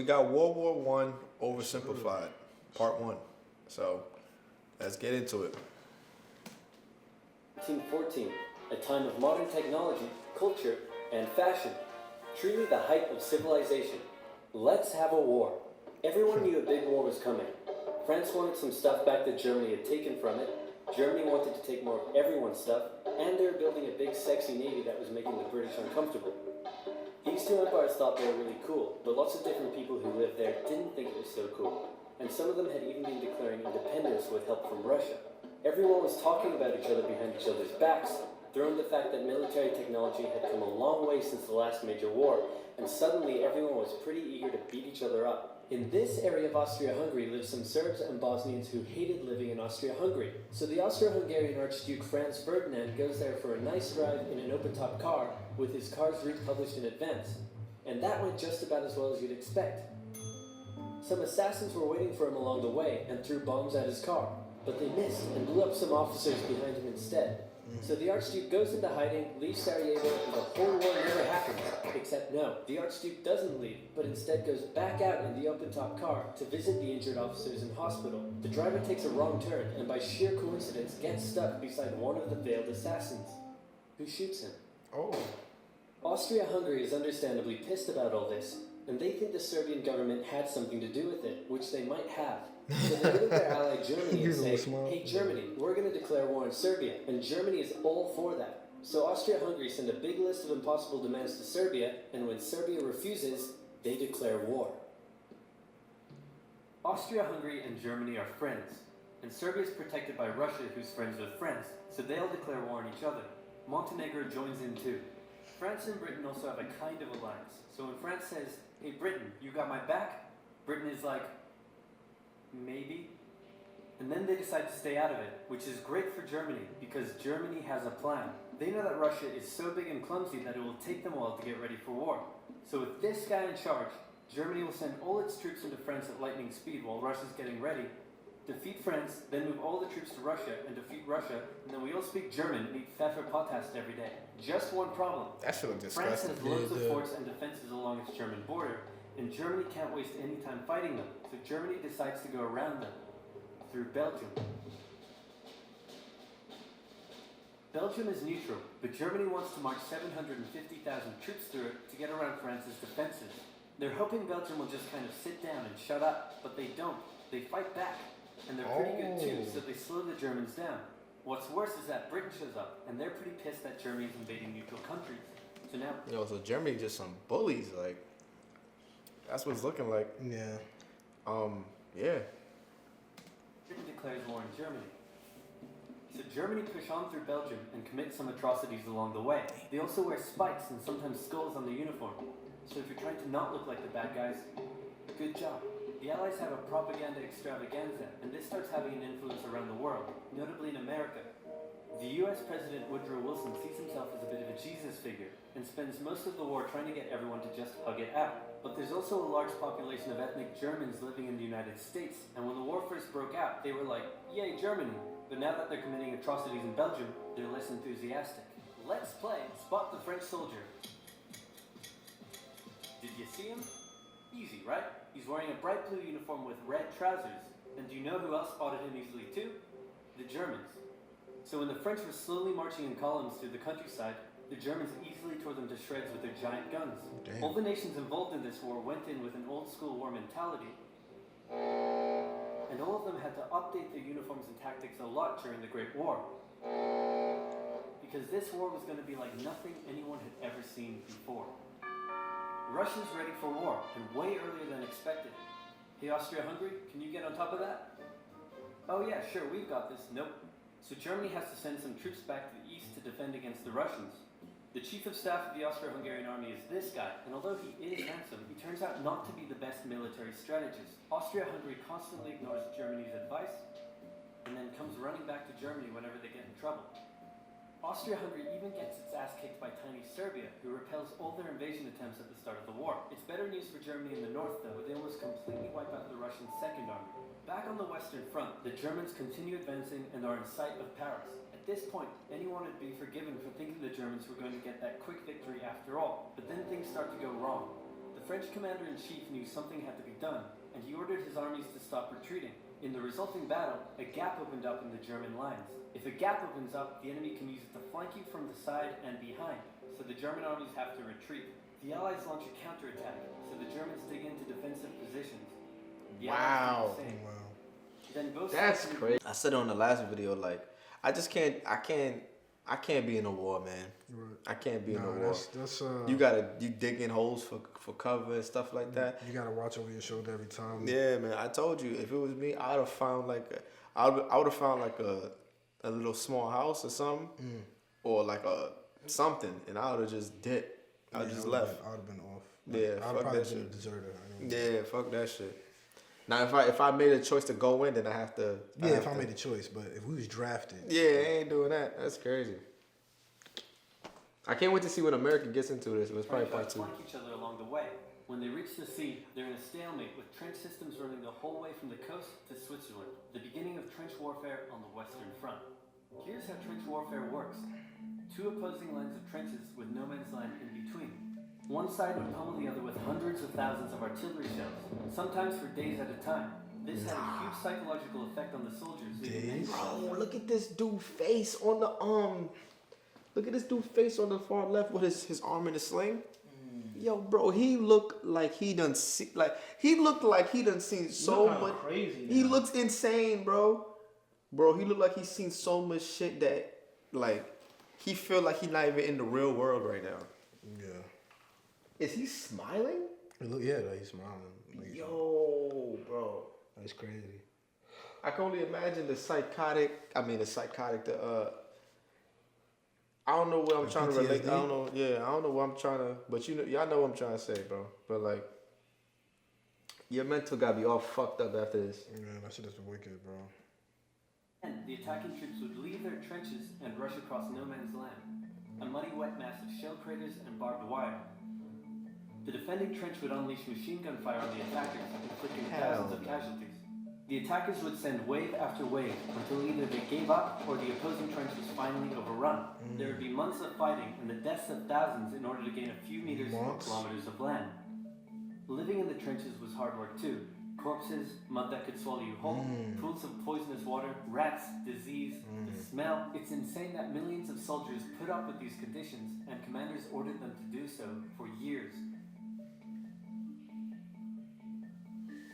got World War One Oversimplified, Part 1. So let's get into it. 1914, a time of modern technology, culture, and fashion. Truly the height of civilization. Let's have a war. Everyone knew a big war was coming. France wanted some stuff back that Germany had taken from it. Germany wanted to take more of everyone's stuff, and they were building a big sexy navy that was making the British uncomfortable. These two empires thought they were really cool, but lots of different people who lived there didn't think it was so cool. And some of them had even been declaring independence with help from Russia. Everyone was talking about each other behind each other's backs, throwing the fact that military technology had come a long way since the last major war, and suddenly everyone was pretty eager to beat each other up. In this area of Austria-Hungary lived some Serbs and Bosnians who hated living in Austria-Hungary. So the Austro-Hungarian Archduke Franz Ferdinand goes there for a nice drive in an open-top car with his car's route published in advance. And that went just about as well as you'd expect. Some assassins were waiting for him along the way and threw bombs at his car, but they missed and blew up some officers behind him instead. So the Archduke goes into hiding, leaves Sarajevo, and the whole war never happens. Except no, the Archduke doesn't leave, but instead goes back out in the open-top car to visit the injured officers in hospital. The driver takes a wrong turn and by sheer coincidence gets stuck beside one of the veiled assassins, who shoots him. Oh. Austria-Hungary is understandably pissed about all this, and they think the Serbian government had something to do with it, which they might have. So they go to their ally Germany and say, hey Germany, we're going to declare war on Serbia, and Germany is all for that. So Austria-Hungary send a big list of impossible demands to Serbia, and when Serbia refuses, they declare war. Austria-Hungary and Germany are friends, and Serbia is protected by Russia, who's friends with France, so they'll declare war on each other. Montenegro joins in too. France and Britain also have a kind of alliance, so when France says, hey Britain, you got my back? Britain is like, maybe. And then they decide to stay out of it, which is great for Germany, because Germany has a plan. They know that Russia is so big and clumsy that it will take them a while to get ready for war. So with this guy in charge, Germany will send all its troops into France at lightning speed while Russia's getting ready, defeat France, then move all the troops to Russia and defeat Russia, and then we all speak German and eat Pfefferpottast every day. Just one problem. That shit look France disgusting. has loads of forts and defenses along its German border, and Germany can't waste any time fighting them, so Germany decides to go around them, through Belgium. Belgium is neutral, but Germany wants to march 750,000 troops through it to get around France's defenses. They're hoping Belgium will just kind of sit down and shut up, but they don't. They fight back, and they're pretty good too, so they slow the Germans down. What's worse is that Britain shows up, and they're pretty pissed that Germany's invading neutral countries. So now... Yo, so Germany just some bullies, like... That's what it's looking like. Yeah. Yeah. Britain declares war on Germany. So Germany push on through Belgium and commit some atrocities along the way. They also wear spikes and sometimes skulls on the uniform. So if you're trying to not look like the bad guys, good job. The Allies have a propaganda extravaganza, and this starts having an influence around the world, notably in America. The US President Woodrow Wilson sees himself as a bit of a Jesus figure, and spends most of the war trying to get everyone to just hug it out. But there's also a large population of ethnic Germans living in the United States, and when the war first broke out, they were like, yay Germany! But now that they're committing atrocities in Belgium, they're less enthusiastic. Let's play Spot the French Soldier. Did you see him? Easy, right? He's wearing a bright blue uniform with red trousers. And do you know who else spotted him easily too? The Germans. So when the French were slowly marching in columns through the countryside, the Germans easily tore them to shreds with their giant guns. Damn. All the nations involved in this war went in with an old school war mentality, and all of them had to update their uniforms and tactics a lot during the Great War. Because this war was going to be like nothing anyone had ever seen before. Russia's ready for war, and way earlier than expected. Hey Austria-Hungary, can you get on top of that? Oh yeah, sure, we've got this. Nope. So Germany has to send some troops back to the east to defend against the Russians. The chief of staff of the Austro-Hungarian army is this guy, and although he is handsome, he turns out not to be the best military strategist. Austria-Hungary constantly ignores Germany's advice, and then comes running back to Germany whenever they get in trouble. Austria-Hungary even gets its ass kicked by tiny Serbia, who repels all their invasion attempts at the start of the war. It's better news for Germany in the north, though. They almost completely wipe out the Russian Second Army. Back on the Western Front, the Germans continue advancing and are in sight of Paris. At this point, anyone would be forgiven for thinking the Germans were going to get that quick victory after all. But then things start to go wrong. The French commander-in-chief knew something had to be done, and he ordered his armies to stop retreating. In the resulting battle, a gap opened up in the German lines. If a gap opens up, the enemy can use it to flank you from the side and behind, so the German armies have to retreat. The Allies launch a counterattack, so the Germans dig into defensive positions. The Allies do the same. Then both That's crazy. I said on the last video, like, I can't be in a war, man. Right. I can't be in a war. That's you dig in holes for cover and stuff like that. You gotta watch over your shoulder every time. Yeah, man. I told you, if it was me, I would have found like a little small house or something, or like something, and I would have just dipped. I would just left. I would have been off. Yeah, I would fuck probably that been a shit. deserter. Yeah, fuck that shit. Now, if I made a choice to go in, then I have to. Yeah, if I made a choice, but if we was drafted. Yeah, I ain't doing that. That's crazy. I can't wait to see when America gets into this. It was probably part 2. Flank each other along the way. When they reach the sea, they're in a stalemate with trench systems running the whole way from the coast to Switzerland, the beginning of trench warfare on the Western Front. Here's how trench warfare works. 2 opposing lines of trenches with no man's land in between. One side would pummel the other with hundreds of thousands of artillery shells, sometimes for days at a time. This had a huge psychological effect on the soldiers. Oh, look at this dude's face on the Look at this dude's face on the far left with his arm in a sling. Yo, bro, he looked like he done seen so much. Crazy. He looks insane, bro. Bro, he looked like he's seen so much shit that, like, he feel like he's not even in the real world right now. Yeah. Is he smiling? Yeah, like he's smiling. Like, Yo, bro. that's crazy. I can only imagine the I don't know what I'm trying to relate. I don't know. Yeah, I don't know what I'm trying to. But y'all know what I'm trying to say, bro. But like, your mental gotta be all fucked up after this. Yeah, that shit is wicked, bro. And the attacking troops would leave their trenches and rush across no man's land, a muddy, wet mass of shell craters and barbed wire. The defending trench would unleash machine gun fire on the attackers, inflicting thousands of casualties. The attackers would send wave after wave until either they gave up or the opposing trench was finally overrun. There would be months of fighting and the deaths of thousands in order to gain a few meters or kilometers of land. Living in the trenches was hard work too. Corpses, mud that could swallow you whole, pools of poisonous water, rats, disease, the smell. It's insane that millions of soldiers put up with these conditions and commanders ordered them to do so for years.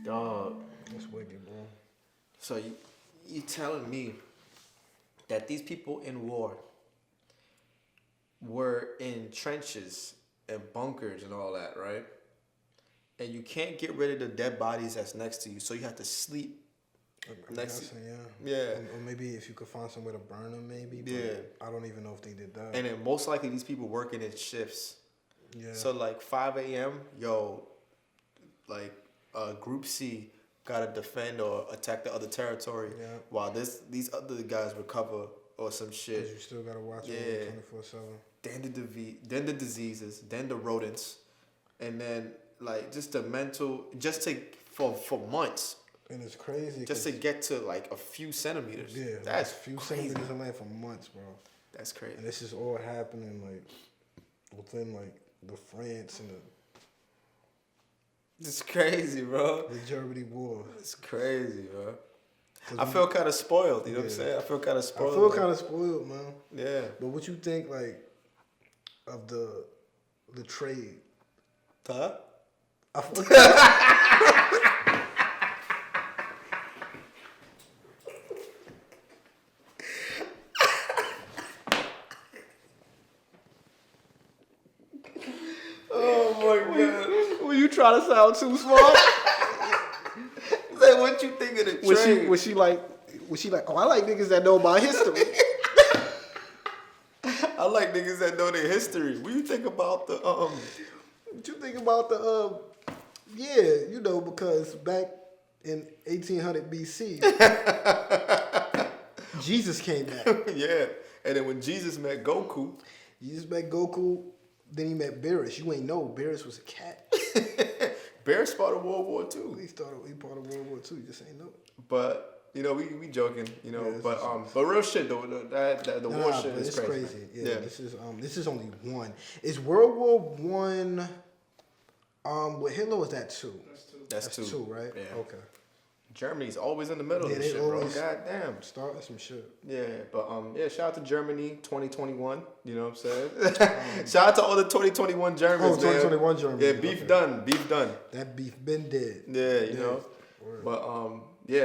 Dog. That's wicked, bro. So you telling me that these people in war were in trenches and bunkers and all that, right? And you can't get rid of the dead bodies that's next to you, so you have to sleep next to you. Yeah. Or maybe if you could find somewhere to burn them, maybe. But yeah. I don't even know if they did that. And then most likely these people working in shifts. Yeah. So like 5 a.m., Group C gotta defend or attack the other territory while these other guys recover or some shit. 'Cause you still gotta watch 24/7. Then the diseases, then the rodents, and then like just the mental, for months. And it's crazy. Just to get to like a few centimeters. Yeah, that's a few crazy. centimeters of land for months, bro. That's crazy. And this is all happening like within like the France and It's crazy, bro. the Germany war. It's crazy, bro. I feel kind of spoiled. You know what I'm saying? I feel kind of spoiled. Spoiled, man. Yeah. But what you think, like, of the trade? Huh? I feel Oh my god. Were you trying to sound too smart? Say what you think of the trade? Was she like, oh, I like niggas that know my history. I like niggas that know their history. What you think about the What you think about the because back in 1800 BC, Jesus came back. Yeah. And then when Jesus met Goku, then he met Beerus. You ain't know Beerus was a cat. Beerus fought in World War II. He part of World War II. You just ain't know. But we joking, but real shit though. The war shit is crazy. Yeah, this is only one. Is World War I With Hitler was that 2? That's 2, right? Yeah. Okay. Germany's always in the middle of Yeah, this they shit, bro. always- God damn. Starting some shit. Yeah, but shout out to Germany 2021. You know what I'm saying? Shout out to all the 2021 Germans. 2021 Germans. Yeah, beef done. That beef been dead. Yeah, you know. Word. But